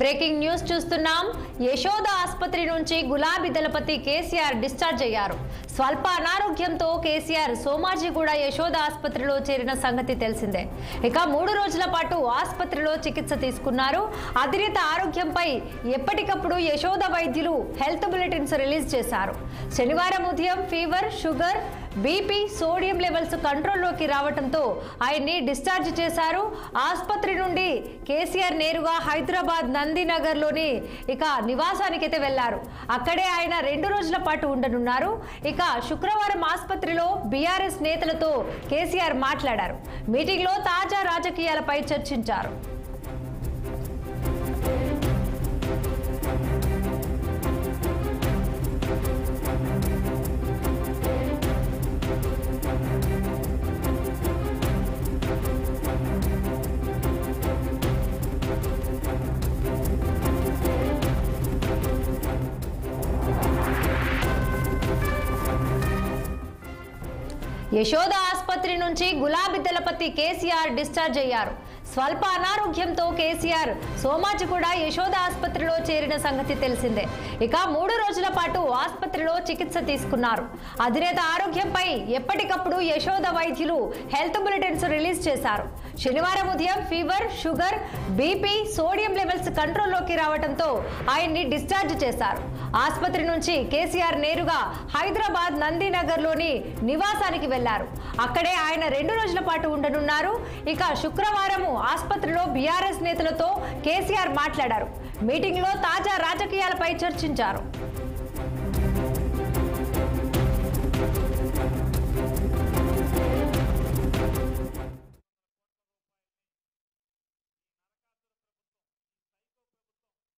Breaking news చూస్తున్నాం. యశోద ఆసుపత్రి నుంచి గులాబీ దళపతి కేసీఆర్ డిశ్చార్జ్ అయ్యారు. స్వల్ప అనారోగ్యంతో కేసీఆర్ సోమాజిగూడ యశోద ఆసుపత్రిలో చేరిన సంగతి తెలిసిందే. ఇక 3 రోజుల పాటు ఆసుపత్రిలో చికిత్స తీసుకున్నారు. అధినేత ఆరోగ్యంపై ఎప్పటికప్పుడు యశోద వైద్యులు హెల్త్ బులెటిన్స్ రిలీజ్ చేశారు. శనివారం ఉదయం fever, sugar, BP, sodium levels కంట్రోల్లోకి రావడంతో ఆయన్ని డిశ్చార్జ్ చేశారు. ఆసుపత్రి నుండి కేసీఆర్ నేరుగా హైదరాబాద్ నందినగర్లోని ఇక నివాసానికి అయితే వెళ్లారు. అక్కడే ఆయన 2 రోజుల పాటు ఉండనున్నారు. ఇక శుక్రవారం ఆసుపత్రిలో బీఆర్ఎస్ నేతలతో కేసీఆర్ మాట్లాడారు. మీటింగ్లో తాజా రాజకీయాలపై చర్చించారు. యశోద ఆసుపత్రి నుంచి గులాబీ దళపతి కేసీఆర్ డిశ్చార్జ్ అయ్యారు. స్వల్ప అనారోగ్యంతో కేసీఆర్ సోమాజిగూడ యశోద ఆసుపత్రిలో చేరిన సంగతి తెలిసిందే. ఇక 3 రోజుల పాటు ఆసుపత్రిలో చికిత్స తీసుకున్నారు. అధినేత ఆరోగ్యంపై ఎప్పటికప్పుడు యశోద వైద్యులు హెల్త్ బులెటిన్స్ రిలీజ్ చేశారు. శనివారం ఉదయం fever, sugar, BP, sodium levels కంట్రోల్లోకి రావడంతో ఆయన్ని డిశ్చార్జ్ చేశారు. ఆసుపత్రి నుంచి కేసీఆర్ నేరుగా హైదరాబాద్ నందినగర్లోని నివాసానికి వెళ్లారు. అక్కడే ఆయన 2 రోజుల పాటు ఉండనున్నారు. ఇక శుక్రవారం ఆసుపత్రిలో బీఆర్ఎస్ నేతలతో కేసీఆర్ మాట్లాడారు. మీటింగ్లో తాజా రాజకీయాలపై చర్చించారు.